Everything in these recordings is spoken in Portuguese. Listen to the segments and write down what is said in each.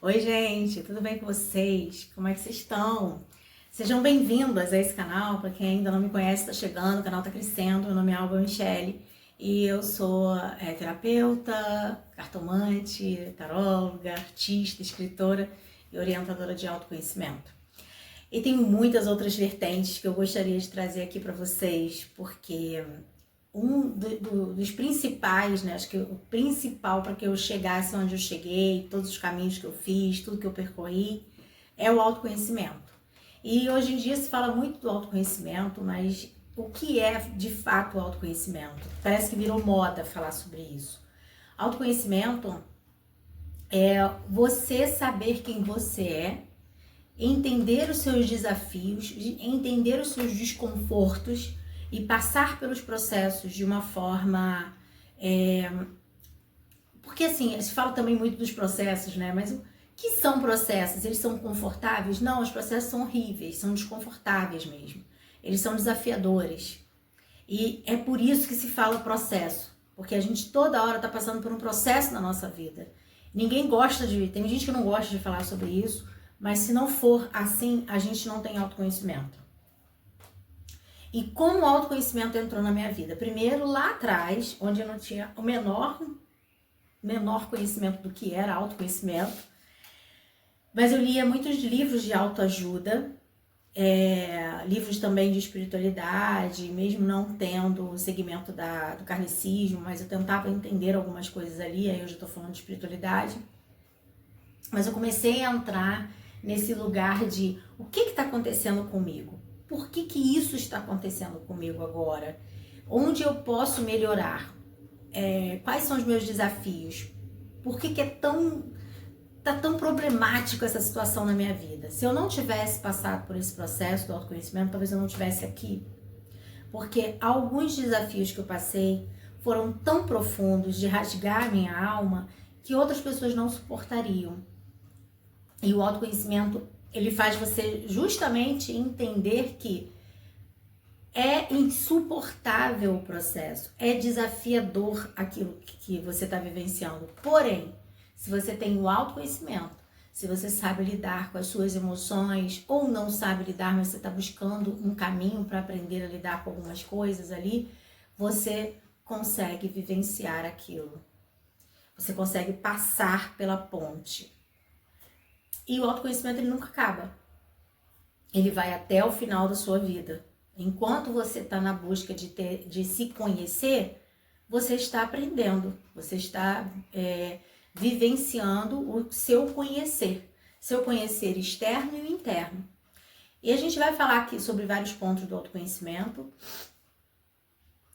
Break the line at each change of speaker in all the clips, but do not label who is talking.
Oi, gente, tudo bem com vocês? Como é que vocês estão? Sejam bem-vindas a esse canal. Para quem ainda não me conhece, está chegando, o canal está crescendo. Meu nome é Alba Michele e eu sou terapeuta, cartomante, taróloga, artista, escritora e orientadora de autoconhecimento. E tenho muitas outras vertentes que eu gostaria de trazer aqui para vocês, porque dos principais, né? Acho que o principal para que eu chegasse onde eu cheguei, todos os caminhos que eu fiz, tudo que eu percorri, é o autoconhecimento. E hoje em dia se fala muito do autoconhecimento, mas o que é de fato o autoconhecimento? Parece que virou moda falar sobre isso. Autoconhecimento é você saber quem você é, entender os seus desafios, entender os seus desconfortos e passar pelos processos de uma forma... Porque assim, se fala também muito dos processos, né? Mas o que são processos? Eles são confortáveis? Não, os processos são horríveis, são desconfortáveis mesmo. Eles são desafiadores. E é por isso que se fala processo. Porque a gente toda hora está passando por um processo na nossa vida. Ninguém gosta de... Tem gente que não gosta de falar sobre isso, mas se não for assim, a gente não tem autoconhecimento. E como o autoconhecimento entrou na minha vida? Primeiro, lá atrás, onde eu não tinha o menor conhecimento do que era autoconhecimento, mas eu lia muitos livros de autoajuda, livros também de espiritualidade, mesmo não tendo o segmento do kardecismo, mas eu tentava entender algumas coisas ali, aí eu já estou falando de espiritualidade. Mas eu comecei a entrar nesse lugar de o que está acontecendo comigo? Por que isso está acontecendo comigo agora? Onde eu posso melhorar? Quais são os meus desafios? Por que tá tão problemático essa situação na minha vida? Se eu não tivesse passado por esse processo do autoconhecimento, talvez eu não estivesse aqui. Porque alguns desafios que eu passei foram tão profundos de rasgar minha alma que outras pessoas não suportariam. E o autoconhecimento, ele faz você justamente entender que é insuportável o processo, é desafiador aquilo que você está vivenciando. Porém, se você tem o autoconhecimento, se você sabe lidar com as suas emoções, ou não sabe lidar, mas você está buscando um caminho para aprender a lidar com algumas coisas ali, você consegue vivenciar aquilo. Você consegue passar pela ponte. E o autoconhecimento, ele nunca acaba. Ele vai até o final da sua vida. Enquanto você está na busca de se conhecer, você está aprendendo, você está vivenciando o seu conhecer externo e interno. E a gente vai falar aqui sobre vários pontos do autoconhecimento,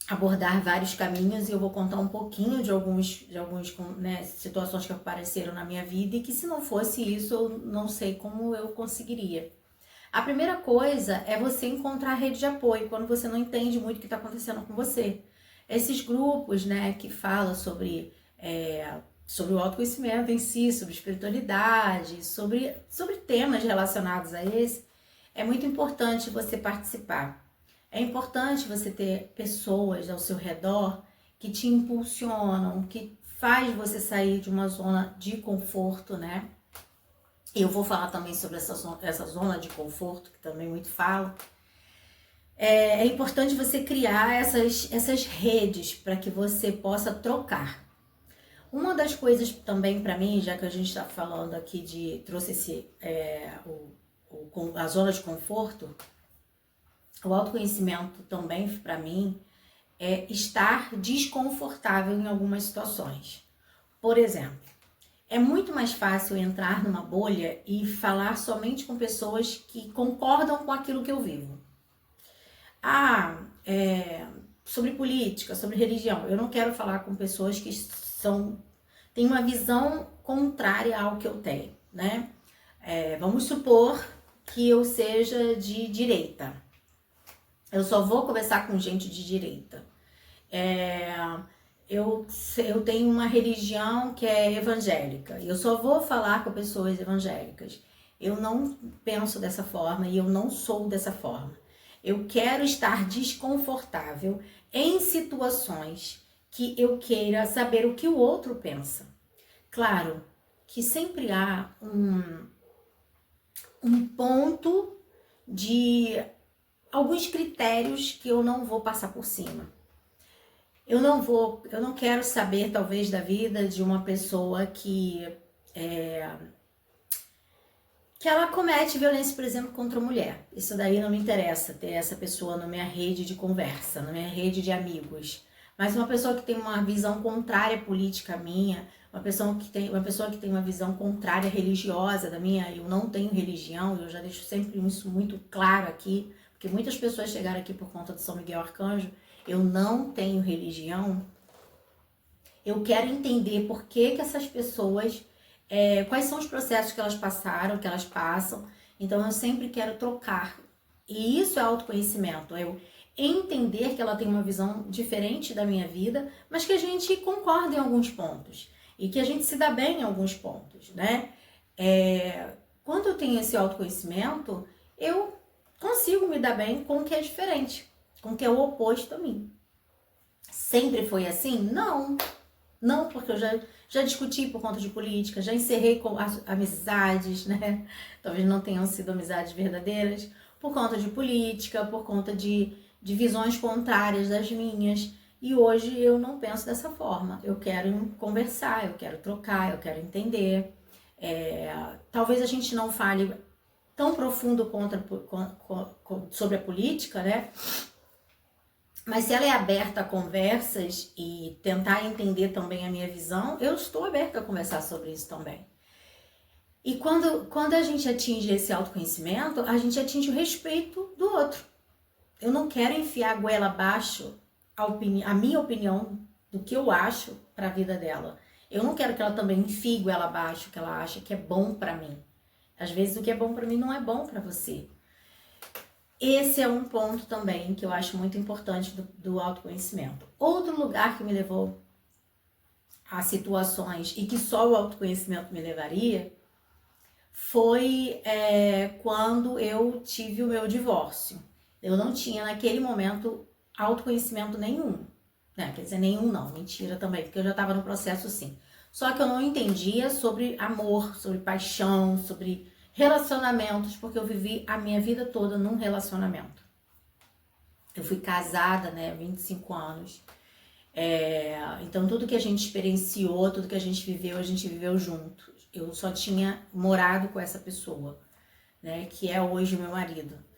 abordar vários caminhos, e eu vou contar um pouquinho de algumas situações que apareceram na minha vida e que, se não fosse isso, eu não sei como eu conseguiria. A primeira coisa é você encontrar rede de apoio quando você não entende muito o que está acontecendo com você. Esses grupos, né, que falam sobre o autoconhecimento em si, sobre espiritualidade, sobre temas relacionados a esse, é muito importante você participar. É importante você ter pessoas ao seu redor que te impulsionam, que faz você sair de uma zona de conforto, né? Eu vou falar também sobre essa zona de conforto, que também muito falo. É importante você criar essas redes para que você possa trocar. Uma das coisas também para mim, já que a gente está falando aqui trouxe a zona de conforto, o autoconhecimento também para mim é estar desconfortável em algumas situações. Por exemplo, é muito mais fácil entrar numa bolha e falar somente com pessoas que concordam com aquilo que eu vivo. Sobre política, sobre religião, eu não quero falar com pessoas que têm uma visão contrária ao que eu tenho, né? Vamos supor que eu seja de direita. Eu só vou conversar com gente de direita. Eu tenho uma religião que é evangélica. Eu só vou falar com pessoas evangélicas. Eu não penso dessa forma e eu não sou dessa forma. Eu quero estar desconfortável em situações que eu queira saber o que o outro pensa. Claro, que sempre há um ponto de alguns critérios que eu não vou passar por cima. Eu não quero saber, talvez, da vida de uma pessoa que ela comete violência, por exemplo, contra a mulher. Isso daí não me interessa, ter essa pessoa na minha rede de conversa, na minha rede de amigos. Mas uma pessoa que tem uma visão contrária política à minha, uma pessoa que tem uma visão contrária religiosa da minha, eu não tenho religião, eu já deixo sempre isso muito claro aqui, porque muitas pessoas chegaram aqui por conta de São Miguel Arcanjo, eu não tenho religião. Eu quero entender por que essas pessoas, quais são os processos que elas passaram, que elas passam. Então eu sempre quero trocar. E isso é autoconhecimento, eu entender que ela tem uma visão diferente da minha vida, mas que a gente concorda em alguns pontos. E que a gente se dá bem em alguns pontos, né? Quando eu tenho esse autoconhecimento, eu consigo me dar bem com o que é diferente, com o que é o oposto a mim. Sempre foi assim? Não, porque eu já discuti por conta de política, já encerrei com amizades, né? Talvez não tenham sido amizades verdadeiras, por conta de política, por conta de visões contrárias das minhas. E hoje eu não penso dessa forma. Eu quero conversar, eu quero trocar, eu quero entender. Talvez a gente não fale tão profundo sobre a política, né? Mas se ela é aberta a conversas e tentar entender também a minha visão, eu estou aberta a conversar sobre isso também. E quando a gente atinge esse autoconhecimento, a gente atinge o respeito do outro. Eu não quero enfiar a goela abaixo a minha opinião do que eu acho para a vida dela. Eu não quero que ela também enfie goela abaixo o que ela acha que é bom para mim. Às vezes o que é bom para mim não é bom para você. Esse é um ponto também que eu acho muito importante do autoconhecimento. Outro lugar que me levou a situações e que só o autoconhecimento me levaria foi quando eu tive o meu divórcio. Eu não tinha naquele momento autoconhecimento nenhum, né? Quer dizer, nenhum não, mentira também, porque eu já estava no processo sim. Só que eu não entendia sobre amor, sobre paixão, sobre relacionamentos, porque eu vivi a minha vida toda num relacionamento. Eu fui casada, né, 25 anos. Então tudo que a gente experienciou, tudo que a gente viveu junto. Eu só tinha morado com essa pessoa, né, que é hoje o meu marido.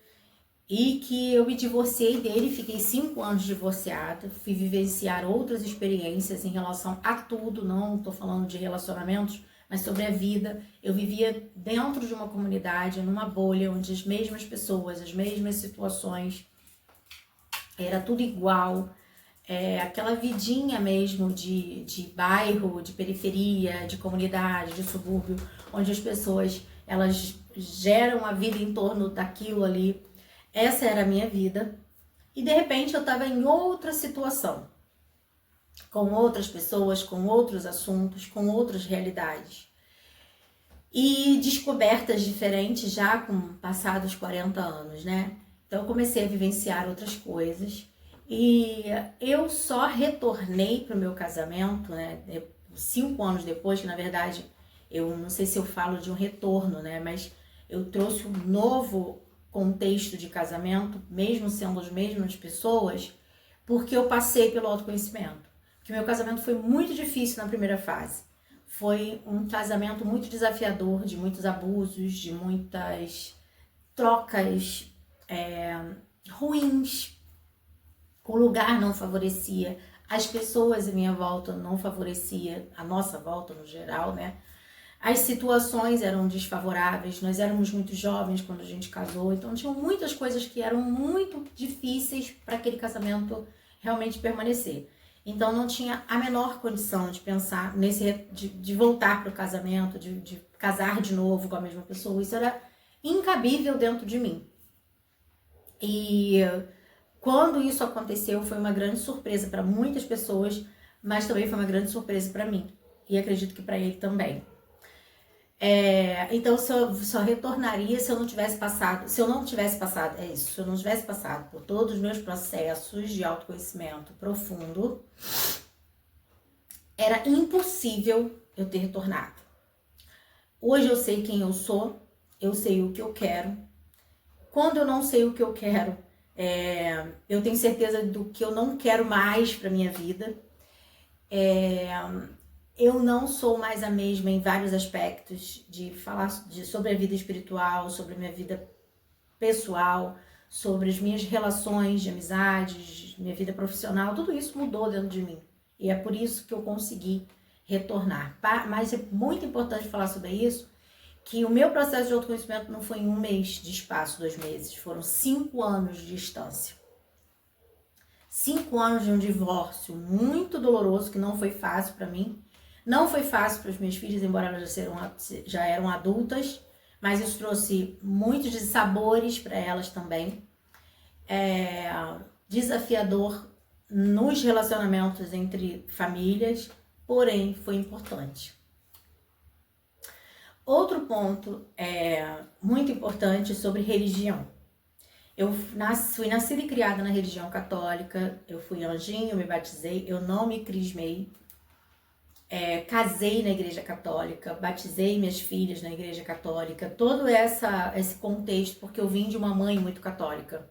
E que eu me divorciei dele, fiquei 5 anos divorciada, fui vivenciar outras experiências em relação a tudo, não tô falando de relacionamentos, mas sobre a vida. Eu vivia dentro de uma comunidade, numa bolha, onde as mesmas pessoas, as mesmas situações, era tudo igual. Aquela vidinha mesmo de bairro, de periferia, de comunidade, de subúrbio, onde as pessoas, elas geram a vida em torno daquilo ali. Essa era a minha vida. E de repente eu estava em outra situação, com outras pessoas, com outros assuntos, com outras realidades. E descobertas diferentes já com passados 40 anos, né? Então eu comecei a vivenciar outras coisas. E eu só retornei para o meu casamento, né? 5 anos depois, que na verdade, eu não sei se eu falo de um retorno, né? Mas eu trouxe um novo contexto de casamento, mesmo sendo as mesmas pessoas, porque eu passei pelo autoconhecimento. Porque meu casamento foi muito difícil na primeira fase. Foi um casamento muito desafiador, de muitos abusos, de muitas trocas ruins. O lugar não favorecia, as pessoas à minha volta não favorecia, a nossa volta no geral, né? As situações eram desfavoráveis, nós éramos muito jovens quando a gente casou, então tinham muitas coisas que eram muito difíceis para aquele casamento realmente permanecer. Então não tinha a menor condição de pensar de voltar para o casamento, de casar de novo com a mesma pessoa. Isso era incabível dentro de mim. E quando isso aconteceu, foi uma grande surpresa para muitas pessoas, mas também foi uma grande surpresa para mim. E acredito que para ele também. Então, só retornaria se eu não tivesse passado, se eu não tivesse passado por todos os meus processos de autoconhecimento profundo, era impossível eu ter retornado. Hoje eu sei quem eu sou, eu sei o que eu quero. Quando eu não sei o que eu quero, eu tenho certeza do que eu não quero mais para minha vida. Eu não sou mais a mesma em vários aspectos, de falar sobre a vida espiritual, sobre a minha vida pessoal, sobre as minhas relações de amizades, minha vida profissional, tudo isso mudou dentro de mim. E é por isso que eu consegui retornar. Mas é muito importante falar sobre isso, que o meu processo de autoconhecimento não foi em 1 mês de espaço, 2 meses, foram 5 anos de distância. 5 anos de um divórcio muito doloroso, que não foi fácil para mim. Não foi fácil para os meus filhos, embora elas já eram adultas, mas isso trouxe muitos dissabores para elas também. Desafiador nos relacionamentos entre famílias, porém foi importante. Outro ponto muito importante sobre religião. Eu fui nascida e criada na religião católica, eu fui anjinho, me batizei, eu não me crismei. Casei na igreja católica, batizei minhas filhas na igreja católica, todo esse contexto, porque eu vim de uma mãe muito católica.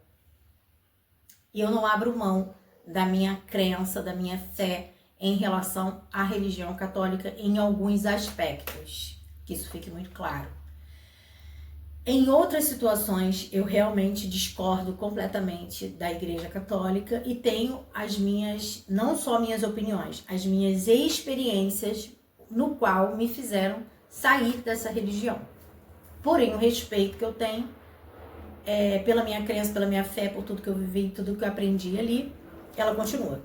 E eu não abro mão da minha crença, da minha fé em relação à religião católica em alguns aspectos, que isso fique muito claro. Em outras situações, eu realmente discordo completamente da Igreja Católica e tenho as minhas, não só minhas opiniões, as minhas experiências no qual me fizeram sair dessa religião. Porém, o respeito que eu tenho pela minha crença, pela minha fé, por tudo que eu vivi, tudo que eu aprendi ali, ela continua.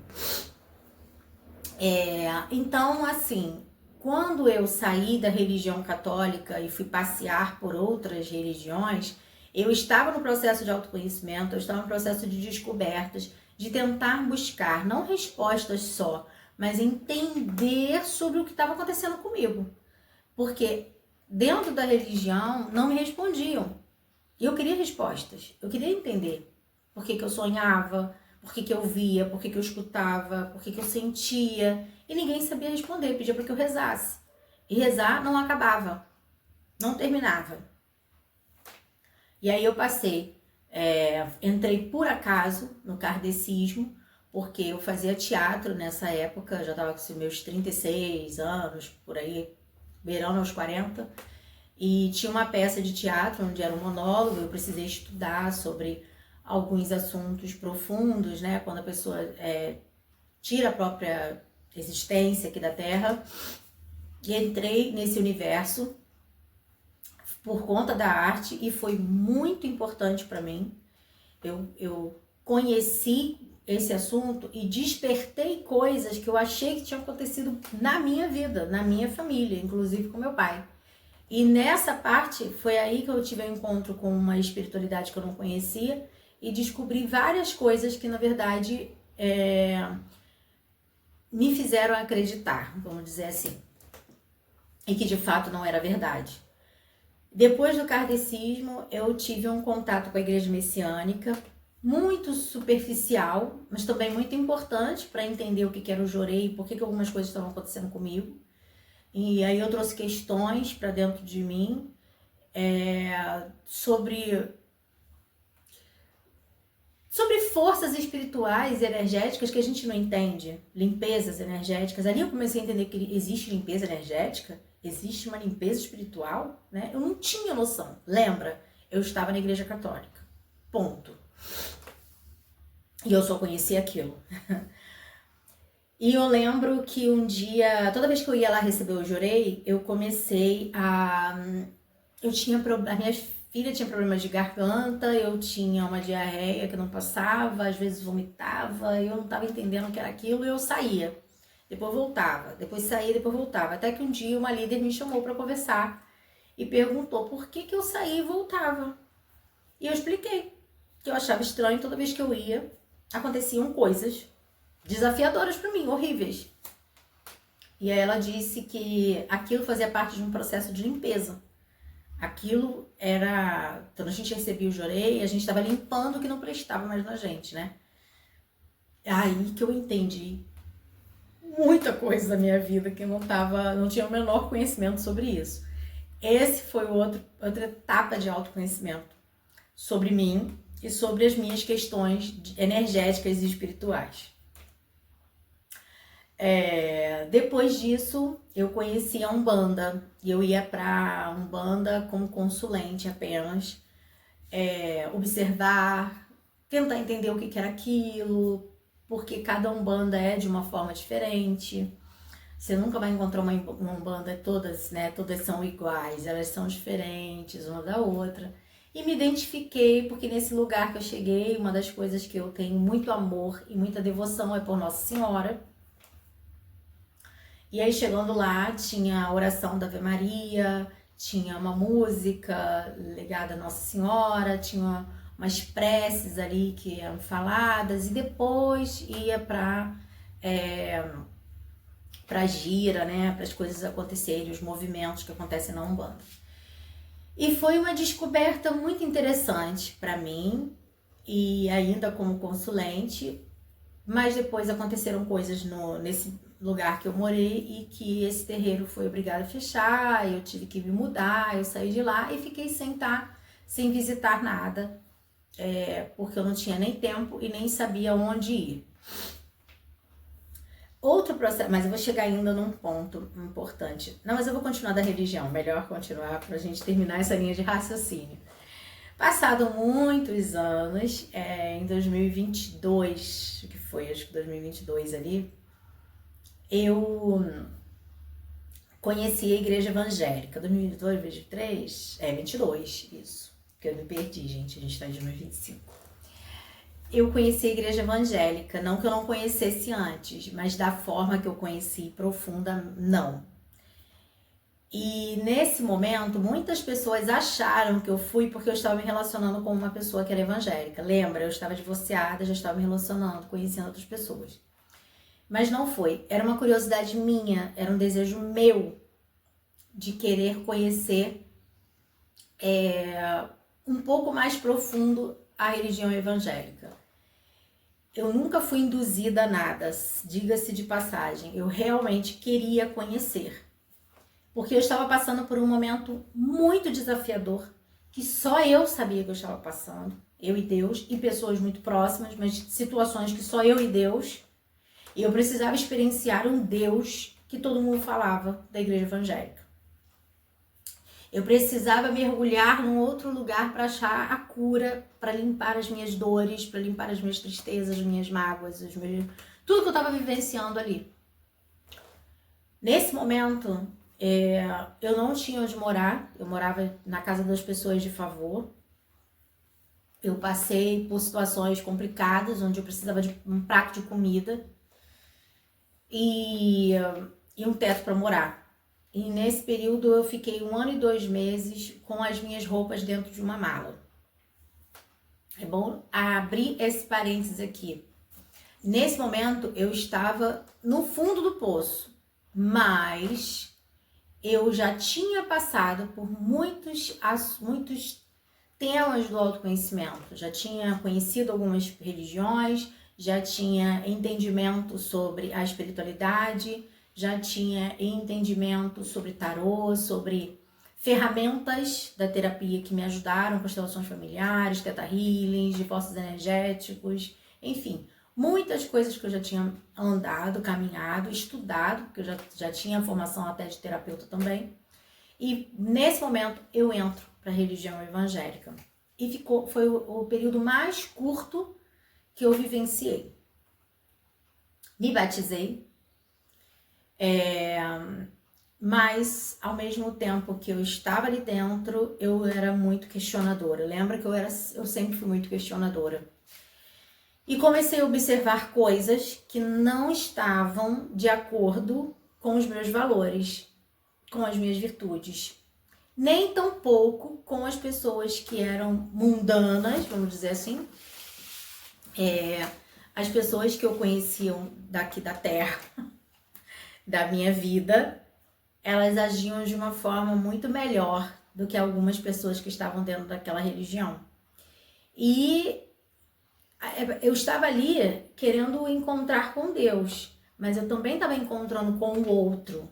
Então, assim, quando eu saí da religião católica e fui passear por outras religiões, eu estava no processo de autoconhecimento, eu estava no processo de descobertas, de tentar buscar, não respostas só, mas entender sobre o que estava acontecendo comigo. Porque dentro da religião não me respondiam. Eu queria respostas, eu queria entender por que eu sonhava, por que eu via, por que eu escutava, por que eu sentia. E ninguém sabia responder, pedia para que eu rezasse. E rezar não acabava, não terminava. E aí eu passei, entrei por acaso no kardecismo, porque eu fazia teatro nessa época, já estava com meus 36 anos, por aí, beirando aos 40. E tinha uma peça de teatro onde era um monólogo, eu precisei estudar sobre alguns assuntos profundos, né? Quando a pessoa tira a própria existência aqui da Terra. E entrei nesse universo por conta da arte e foi muito importante para mim. Eu conheci esse assunto e despertei coisas que eu achei que tinham acontecido na minha vida, na minha família, inclusive com meu pai. E nessa parte, foi aí que eu tive um encontro com uma espiritualidade que eu não conhecia e descobri várias coisas que, na verdade, me fizeram acreditar, vamos dizer assim, e que de fato não era verdade. Depois do kardecismo, eu tive um contato com a igreja messiânica, muito superficial, mas também muito importante para entender o que era o jorei e por que algumas coisas estavam acontecendo comigo. E aí eu trouxe questões para dentro de mim sobre forças espirituais e energéticas que a gente não entende, limpezas energéticas. Ali eu comecei a entender que existe limpeza energética, existe uma limpeza espiritual, né? Eu não tinha noção. Lembra? Eu estava na igreja católica. Ponto. E eu só conhecia aquilo. E eu lembro que um dia, toda vez que eu ia lá receber o jorei, eu comecei a... a minha filha tinha problemas de garganta, eu tinha uma diarreia que não passava, às vezes vomitava, eu não estava entendendo o que era aquilo e eu saía. Depois voltava, depois saía, depois voltava. Até que um dia uma líder me chamou para conversar e perguntou por que eu saía e voltava. E eu expliquei que eu achava estranho, toda vez que eu ia, aconteciam coisas desafiadoras para mim, horríveis. E aí ela disse que aquilo fazia parte de um processo de limpeza. Aquilo era... Quando a gente recebia o jorei, a gente estava limpando o que não prestava mais na gente, né? Aí que eu entendi muita coisa da minha vida que eu não tinha o menor conhecimento sobre isso. Esse foi outra etapa de autoconhecimento sobre mim e sobre as minhas questões energéticas e espirituais. Depois disso, eu conheci a Umbanda e eu ia para Umbanda como consulente apenas, observar, tentar entender o que era aquilo, porque cada Umbanda é de uma forma diferente. Você nunca vai encontrar uma Umbanda todas, né? Todas são iguais, elas são diferentes uma da outra. E me identifiquei porque nesse lugar que eu cheguei, uma das coisas que eu tenho muito amor e muita devoção é por Nossa Senhora. E aí chegando lá, tinha a oração da Ave Maria, tinha uma música ligada a Nossa Senhora, tinha umas preces ali que eram faladas, e depois ia para gira, né, para as coisas acontecerem, os movimentos que acontecem na Umbanda. E foi uma descoberta muito interessante para mim, e ainda como consulente, mas depois aconteceram coisas nesse lugar que eu morei e que esse terreiro foi obrigado a fechar, eu tive que me mudar, eu saí de lá e fiquei sem visitar nada, porque eu não tinha nem tempo e nem sabia onde ir. Outro processo, mas eu vou chegar ainda num ponto importante. Não, mas eu vou continuar da religião, melhor continuar pra gente terminar essa linha de raciocínio. Passado muitos anos, em 2022, que foi acho que 2022 ali, eu conheci a igreja evangélica. 2022, 2023? 22, isso. Porque eu me perdi, gente, a gente tá em 2025. Eu conheci a igreja evangélica, não que eu não conhecesse antes, mas da forma que eu conheci profunda, não. E nesse momento, muitas pessoas acharam que eu fui porque eu estava me relacionando com uma pessoa que era evangélica. Lembra? Eu estava divorciada, já estava me relacionando, conhecendo outras pessoas. Mas não foi. Era uma curiosidade minha, era um desejo meu de querer conhecer um pouco mais profundo a religião evangélica. Eu nunca fui induzida a nada, diga-se de passagem. Eu realmente queria conhecer. Porque eu estava passando por um momento muito desafiador, que só eu sabia que eu estava passando, eu e Deus, e pessoas muito próximas, mas situações que só eu e Deus, e eu precisava experienciar um Deus que todo mundo falava da igreja evangélica. Eu precisava mergulhar num outro lugar para achar a cura, para limpar as minhas dores, para limpar as minhas tristezas, as minhas mágoas, tudo que eu estava vivenciando ali. Nesse momento, eu não tinha onde morar, eu morava na casa das pessoas de favor. Eu passei por situações complicadas, onde eu precisava de um prato de comida e um teto para morar. E nesse período eu fiquei 1 ano e 2 meses com as minhas roupas dentro de uma mala. É bom abrir esse parênteses aqui. Nesse momento eu estava no fundo do poço, mas eu já tinha passado por muitos temas do autoconhecimento. Já tinha conhecido algumas religiões, já tinha entendimento sobre a espiritualidade, já tinha entendimento sobre tarô, sobre ferramentas da terapia que me ajudaram, constelações familiares, teta healings, depósitos energéticos, enfim, muitas coisas que eu já tinha andado, caminhado, estudado, porque eu já tinha formação até de terapeuta também. E nesse momento eu entro para a religião evangélica. E foi o período mais curto que eu vivenciei. Me batizei, mas ao mesmo tempo que eu estava ali dentro, eu era muito questionadora. Lembra que eu sempre fui muito questionadora. E comecei a observar coisas que não estavam de acordo com os meus valores, com as minhas virtudes. Nem tampouco com as pessoas que eram mundanas, vamos dizer assim. As pessoas que eu conhecia daqui da terra, da minha vida, elas agiam de uma forma muito melhor do que algumas pessoas que estavam dentro daquela religião. E eu estava ali querendo encontrar com Deus, mas eu também estava encontrando com o outro,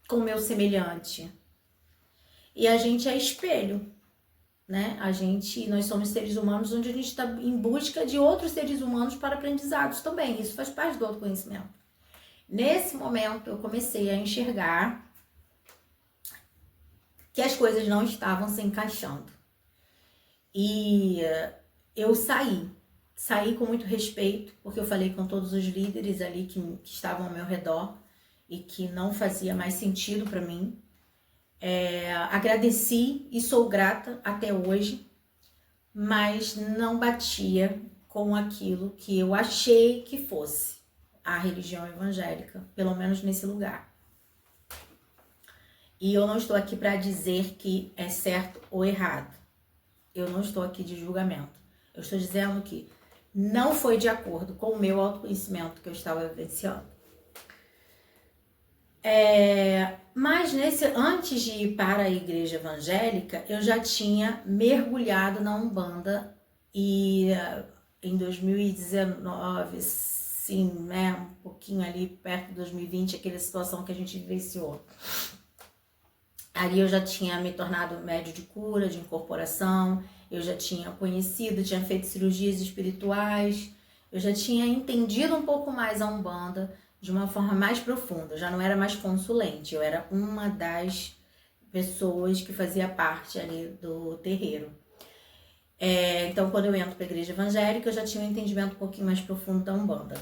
com o meu semelhante. E a gente é espelho, né? Nós somos seres humanos onde a gente está em busca de outros seres humanos para aprendizados também. Isso faz parte do autoconhecimento. Nesse momento, eu comecei a enxergar que as coisas não estavam se encaixando. E eu saí com muito respeito, porque eu falei com todos os líderes ali que estavam ao meu redor e que não fazia mais sentido para mim. Agradeci e sou grata até hoje, mas não batia com aquilo que eu achei que fosse a religião evangélica, pelo menos nesse lugar. E eu não estou aqui para dizer que é certo ou errado. Eu não estou aqui de julgamento. Eu estou dizendo que não foi de acordo com o meu autoconhecimento que eu estava vivenciando. Mas antes de ir para a igreja evangélica, eu já tinha mergulhado na Umbanda e em 2019, sim, né, um pouquinho ali perto de 2020, aquela situação que a gente vivenciou. Ali eu já tinha me tornado médio de cura, de incorporação, eu já tinha conhecido, tinha feito cirurgias espirituais, eu já tinha entendido um pouco mais a Umbanda de uma forma mais profunda, já não era mais consulente, eu era uma das pessoas que fazia parte ali do terreiro. Então, quando eu entro para a igreja evangélica, eu já tinha um entendimento um pouquinho mais profundo da Umbanda.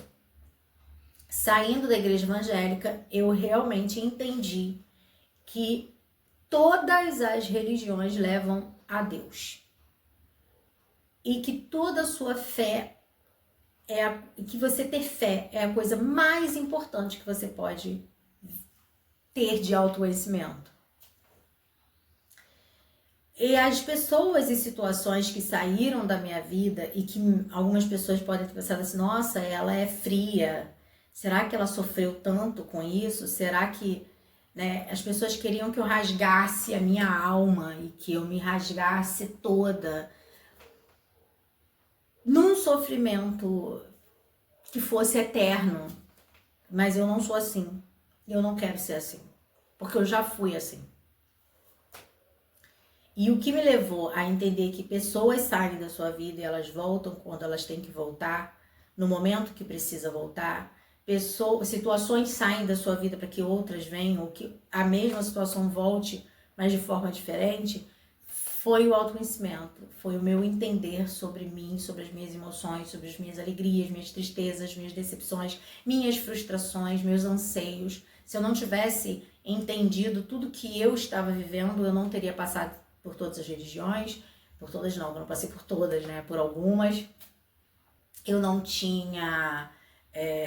Saindo da igreja evangélica, eu realmente entendi que todas as religiões levam a Deus. E que toda a sua fé que você ter fé é a coisa mais importante que você pode ter de autoconhecimento. E as pessoas e situações que saíram da minha vida e que algumas pessoas podem ter pensado assim, nossa, ela é fria, será que ela sofreu tanto com isso? Será que as pessoas queriam que eu rasgasse a minha alma e que eu me rasgasse toda num sofrimento que fosse eterno, mas eu não sou assim, eu não quero ser assim, porque eu já fui assim. E o que me levou a entender que pessoas saem da sua vida e elas voltam quando elas têm que voltar, no momento que precisa voltar, situações saem da sua vida para que outras venham, ou que a mesma situação volte, mas de forma diferente, foi o autoconhecimento, foi o meu entender sobre mim, sobre as minhas emoções, sobre as minhas alegrias, minhas tristezas, minhas decepções, minhas frustrações, meus anseios. Se eu não tivesse entendido tudo que eu estava vivendo, eu não teria passado por todas as religiões, por todas não, eu não passei por todas, né, por algumas. Eu não tinha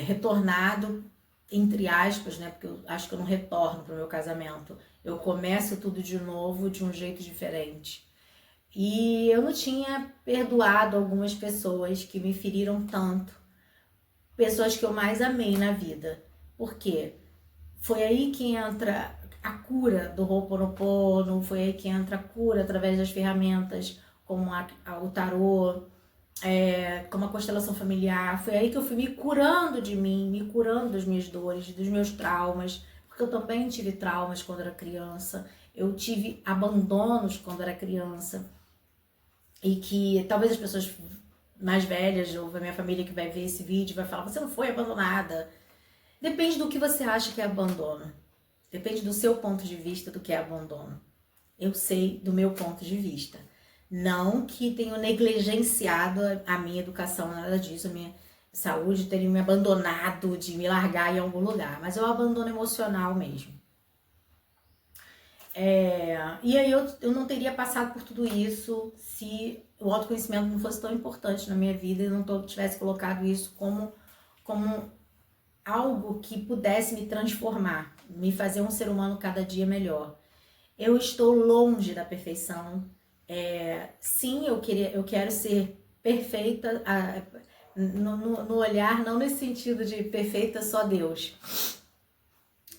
retornado, entre aspas, né, porque eu acho que eu não retorno para o meu casamento. Eu começo tudo de novo, de um jeito diferente. E eu não tinha perdoado algumas pessoas que me feriram tanto. Pessoas que eu mais amei na vida. Por quê? Foi aí que entra a cura do Ho'oponopono, foi aí que entra a cura através das ferramentas como o tarô, como a constelação familiar. Foi aí que eu fui me curando de mim, me curando das minhas dores, dos meus traumas, porque eu também tive traumas quando era criança, eu tive abandonos quando era criança, e que talvez as pessoas mais velhas, ou a minha família que vai ver esse vídeo, vai falar, você não foi abandonada. Depende do que você acha que é abandono. Depende do seu ponto de vista do que é abandono. Eu sei do meu ponto de vista. Não que tenho negligenciado a minha educação, nada disso, a minha saúde, teria me abandonado, de me largar em algum lugar. Mas é o abandono emocional mesmo. E aí eu não teria passado por tudo isso se o autoconhecimento não fosse tão importante na minha vida e não tivesse colocado isso como algo que pudesse me transformar, me fazer um ser humano cada dia melhor. Eu estou longe da perfeição. Sim, eu quero ser perfeita no olhar, não nesse sentido de perfeita só Deus.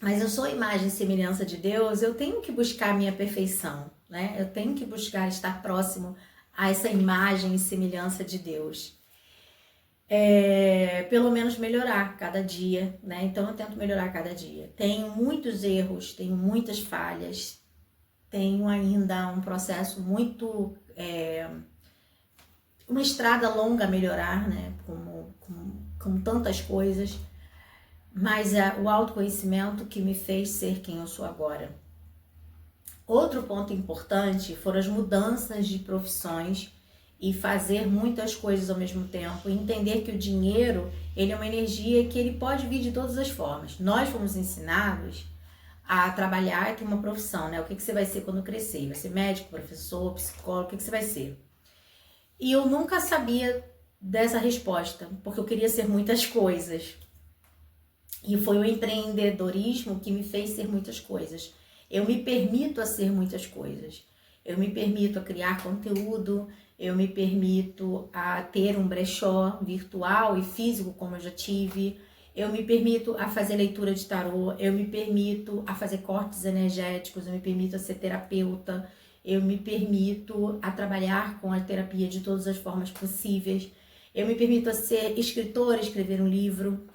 Mas eu sou a imagem e semelhança de Deus, eu tenho que buscar a minha perfeição, né? Eu tenho que buscar estar próximo a essa imagem e semelhança de Deus. Pelo menos melhorar cada dia, né? Então eu tento melhorar cada dia. Tenho muitos erros, tenho muitas falhas, tenho ainda um processo muito, uma estrada longa a melhorar, né? Como tantas coisas, mas é o autoconhecimento que me fez ser quem eu sou agora. Outro ponto importante foram as mudanças de profissões e fazer muitas coisas ao mesmo tempo, e entender que o dinheiro, ele é uma energia que ele pode vir de todas as formas. Nós fomos ensinados a trabalhar com uma profissão, né? O que você vai ser quando crescer? Vai ser médico, professor, psicólogo, o que você vai ser? E eu nunca sabia dessa resposta, porque eu queria ser muitas coisas. E foi o empreendedorismo que me fez ser muitas coisas. Eu me permito a ser muitas coisas. Eu me permito a criar conteúdo, eu me permito a ter um brechó virtual e físico, como eu já tive. Eu me permito a fazer leitura de tarô, eu me permito a fazer cortes energéticos, eu me permito a ser terapeuta, eu me permito a trabalhar com a terapia de todas as formas possíveis. Eu me permito a ser escritora, escrever um livro,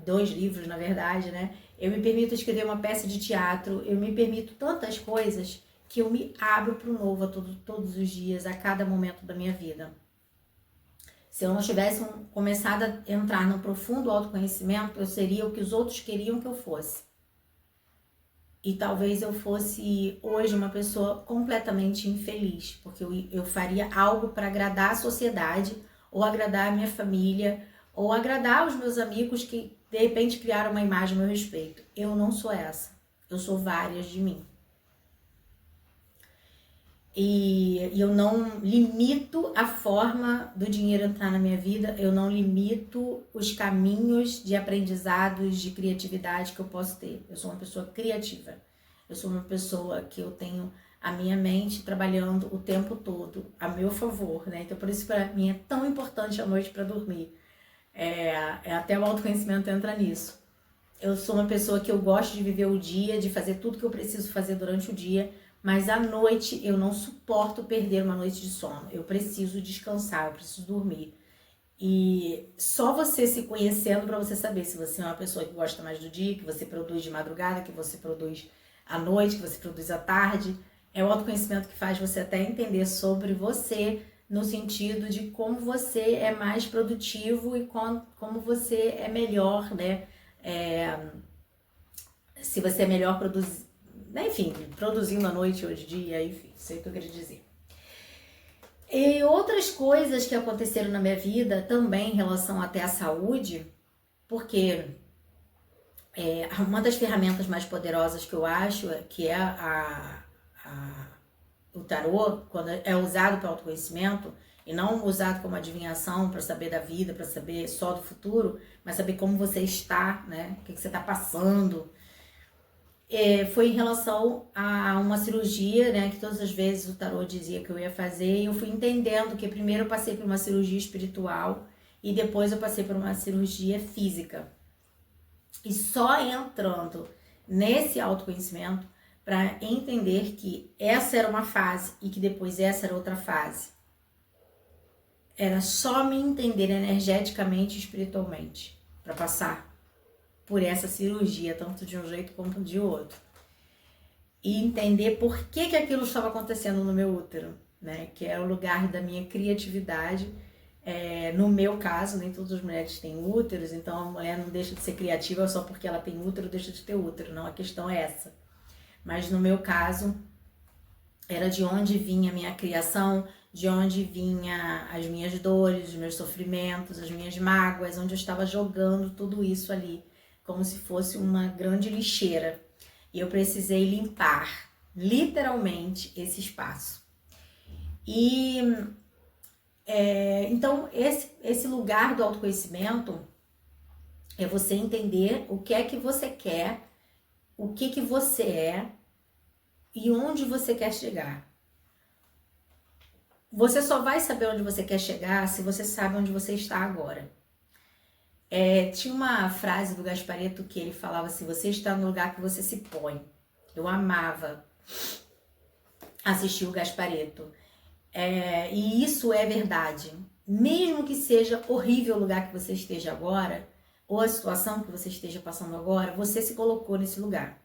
2 livros na verdade, né? Eu me permito escrever uma peça de teatro, eu me permito tantas coisas que eu me abro para o novo todos os dias, a cada momento da minha vida. Se eu não tivesse começado a entrar no profundo autoconhecimento, eu seria o que os outros queriam que eu fosse. E talvez eu fosse hoje uma pessoa completamente infeliz, porque eu faria algo para agradar a sociedade, ou agradar a minha família, ou agradar os meus amigos que de repente criaram uma imagem a meu respeito. Eu não sou essa, eu sou várias de mim. E eu não limito a forma do dinheiro entrar na minha vida, eu não limito os caminhos de aprendizados, de criatividade que eu posso ter. Eu sou uma pessoa criativa, eu sou uma pessoa que eu tenho a minha mente trabalhando o tempo todo a meu favor, né? Então por isso para mim é tão importante a noite para dormir. Até o autoconhecimento entra nisso. Eu sou uma pessoa que eu gosto de viver o dia, de fazer tudo que eu preciso fazer durante o dia, mas à noite eu não suporto perder uma noite de sono. Eu preciso descansar, eu preciso dormir. E só você se conhecendo para você saber se você é uma pessoa que gosta mais do dia, que você produz de madrugada, que você produz à noite, que você produz à tarde. É o autoconhecimento que faz você até entender sobre você, no sentido de como você é mais produtivo e como você é melhor, né? Se você é melhor enfim, produzindo à noite ou de dia, enfim, sei o que eu queria dizer. E outras coisas que aconteceram na minha vida também em relação até à saúde, porque uma das ferramentas mais poderosas que eu acho que é o tarô, quando é usado para autoconhecimento, e não usado como adivinhação para saber da vida, para saber só do futuro, mas saber como você está, né? O que você está passando. Foi em relação a uma cirurgia, né, que todas as vezes o tarô dizia que eu ia fazer, e eu fui entendendo que primeiro eu passei por uma cirurgia espiritual e depois eu passei por uma cirurgia física. E só entrando nesse autoconhecimento para entender que essa era uma fase e que depois essa era outra fase. Era só me entender energeticamente e espiritualmente para passar por essa cirurgia, tanto de um jeito como de outro. E entender por que aquilo estava acontecendo no meu útero, né? Que é o lugar da minha criatividade. No meu caso, nem todas as mulheres têm úteros, então a mulher não deixa de ser criativa só porque ela tem útero, deixa de ter útero. Não, a questão é essa. Mas no meu caso, era de onde vinha a minha criação, de onde vinha as minhas dores, os meus sofrimentos, as minhas mágoas, onde eu estava jogando tudo isso ali, como se fosse uma grande lixeira. E eu precisei limpar, literalmente, esse espaço. E então, esse lugar do autoconhecimento é você entender o que é que você quer, o que você é e onde você quer chegar. Você só vai saber onde você quer chegar se você sabe onde você está agora. Tinha uma frase do Gasparetto que ele falava assim: você está no lugar que você se põe. Eu amava assistir o Gasparetto. E isso é verdade. Mesmo que seja horrível o lugar que você esteja agora, ou a situação que você esteja passando agora, você se colocou nesse lugar.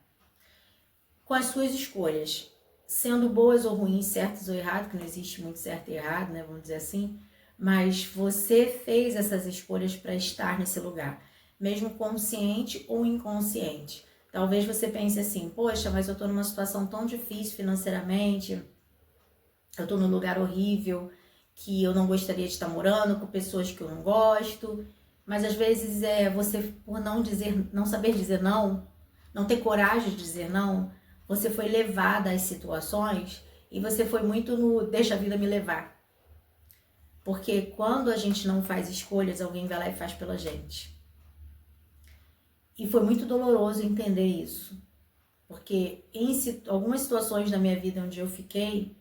com as suas escolhas, sendo boas ou ruins, certas ou erradas, que não existe muito certo e errado, né, vamos dizer assim, mas você fez essas escolhas para estar nesse lugar, mesmo consciente ou inconsciente. Talvez você pense assim, poxa, mas eu tô numa situação tão difícil financeiramente, eu tô num lugar horrível, que eu não gostaria de estar morando, com pessoas que eu não gosto, mas às vezes você, por não saber dizer não, não ter coragem de dizer não, você foi levada às situações e você foi muito no deixa a vida me levar. Porque quando a gente não faz escolhas, alguém vai lá e faz pela gente. E foi muito doloroso entender isso. Porque em algumas situações da minha vida onde eu fiquei,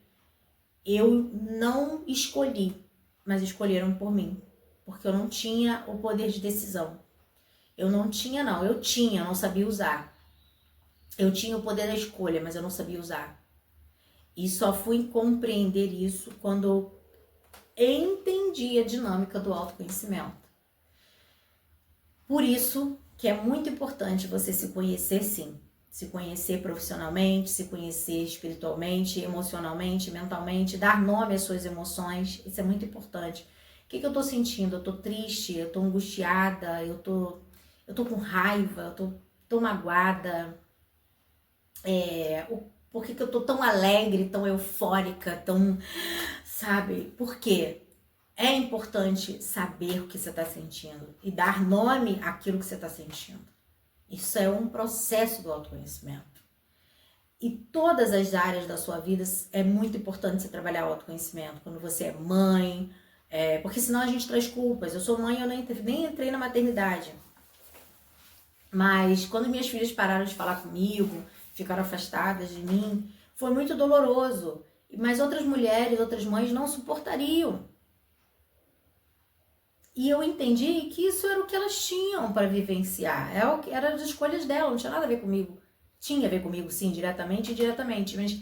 eu não escolhi, mas escolheram por mim. Porque eu não tinha o poder de decisão. Eu tinha, não sabia usar. Eu tinha o poder da escolha, mas eu não sabia usar. E só fui compreender isso quando eu entendi a dinâmica do autoconhecimento. Por isso que é muito importante você se conhecer, sim. Se conhecer profissionalmente, se conhecer espiritualmente, emocionalmente, mentalmente, dar nome às suas emoções. Isso é muito importante. O que eu tô sentindo? Eu tô triste, eu tô angustiada, eu tô com raiva, eu tô magoada. Por que eu tô tão alegre, tão eufórica, tão... Sabe? Por quê? É importante saber o que você está sentindo e dar nome àquilo que você está sentindo. Isso é um processo do autoconhecimento. E todas as áreas da sua vida é muito importante você trabalhar o autoconhecimento. Quando você é mãe, porque senão a gente traz culpas. Eu sou mãe, eu nem entrei na maternidade. Mas quando minhas filhas pararam de falar comigo, ficaram afastadas de mim, foi muito doloroso. Mas outras mulheres, outras mães não suportariam. E eu entendi que isso era o que elas tinham para vivenciar. Era as escolhas delas, não tinha nada a ver comigo. Tinha a ver comigo, sim, diretamente e indiretamente. Mas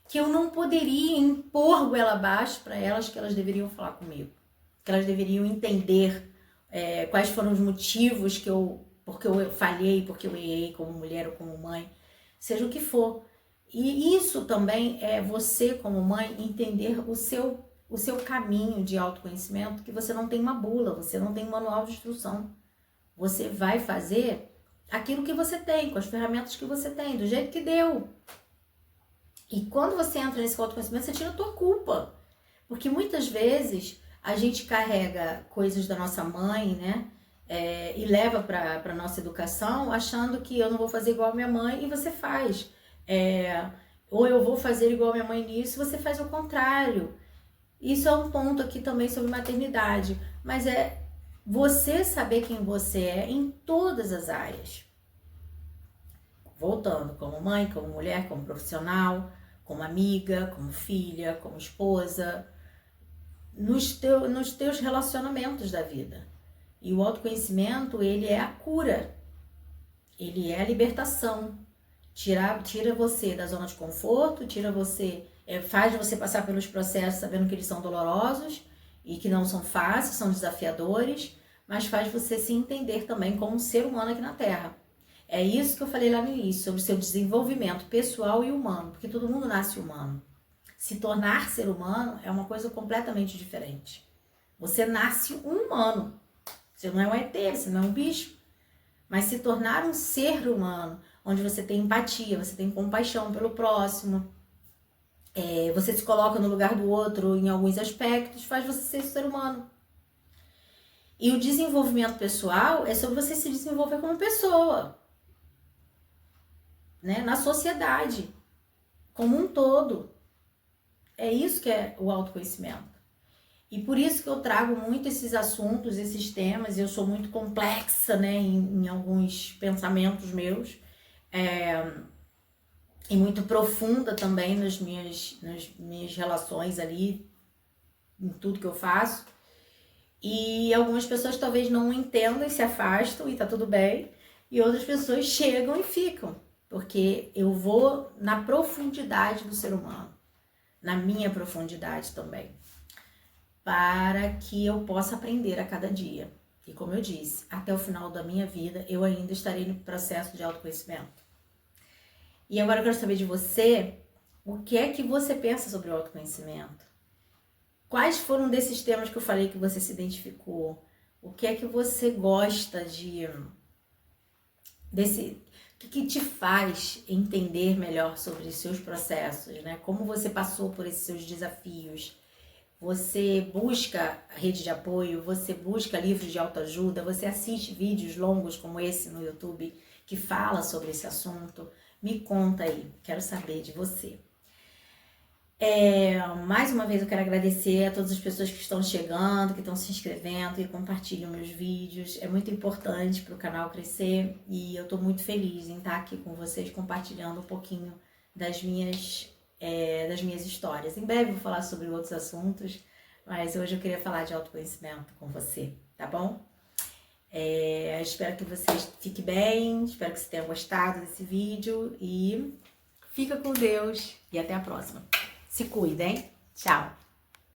que eu não poderia impor goela abaixo para elas que elas deveriam falar comigo. Que elas deveriam entender quais foram os motivos porque eu falhei, porque eu errei como mulher ou como mãe. Seja o que for. E isso também é você, como mãe, entender o seu caminho de autoconhecimento, que você não tem uma bula, você não tem um manual de instrução. Você vai fazer aquilo que você tem, com as ferramentas que você tem, do jeito que deu. E quando você entra nesse autoconhecimento, você tira a tua culpa. Porque muitas vezes a gente carrega coisas da nossa mãe, né? E leva para nossa educação, achando que eu não vou fazer igual a minha mãe, e você faz. Ou eu vou fazer igual a minha mãe nisso, você faz o contrário. Isso é um ponto aqui também sobre maternidade, mas é você saber quem você é em todas as áreas. Voltando, como mãe, como mulher, como profissional, como amiga, como filha, como esposa, nos teus relacionamentos da vida. E o autoconhecimento, ele é a cura, ele é a libertação. Tira você da zona de conforto, faz você passar pelos processos sabendo que eles são dolorosos e que não são fáceis, são desafiadores, mas faz você se entender também como um ser humano aqui na Terra. É isso que eu falei lá no início, sobre o seu desenvolvimento pessoal e humano, porque todo mundo nasce humano. Se tornar ser humano é uma coisa completamente diferente. Você nasce um humano, você não é um ET, você não é um bicho, mas se tornar um ser humano, onde você tem empatia, você tem compaixão pelo próximo, você se coloca no lugar do outro em alguns aspectos, faz você ser ser humano. E o desenvolvimento pessoal é sobre você se desenvolver como pessoa, né? Na sociedade, como um todo. É isso que é o autoconhecimento. E por isso que eu trago muito esses assuntos, esses temas, eu sou muito complexa, né, em alguns pensamentos meus, e muito profunda também nas minhas relações ali, em tudo que eu faço. E algumas pessoas talvez não entendam e se afastam e tá tudo bem, e outras pessoas chegam e ficam, porque eu vou na profundidade do ser humano, na minha profundidade também, para que eu possa aprender a cada dia. E como eu disse, até o final da minha vida, eu ainda estarei no processo de autoconhecimento. E agora eu quero saber de você, o que é que você pensa sobre o autoconhecimento? Quais foram desses temas que eu falei que você se identificou? O que é que você gosta o que te faz entender melhor sobre os seus processos, né? Como você passou por esses seus desafios? Você busca rede de apoio, você busca livros de autoajuda, você assiste vídeos longos como esse no YouTube que fala sobre esse assunto? Me conta aí, quero saber de você. Mais uma vez eu quero agradecer a todas as pessoas que estão chegando, que estão se inscrevendo e compartilham meus vídeos. É muito importante para o canal crescer e eu estou muito feliz em estar aqui com vocês compartilhando um pouquinho das minhas histórias. Em breve eu vou falar sobre outros assuntos, mas hoje eu queria falar de autoconhecimento com você, tá bom? Espero que vocês fiquem bem, espero que você tenha gostado desse vídeo e fica com Deus e até a próxima. Se cuidem. Tchau.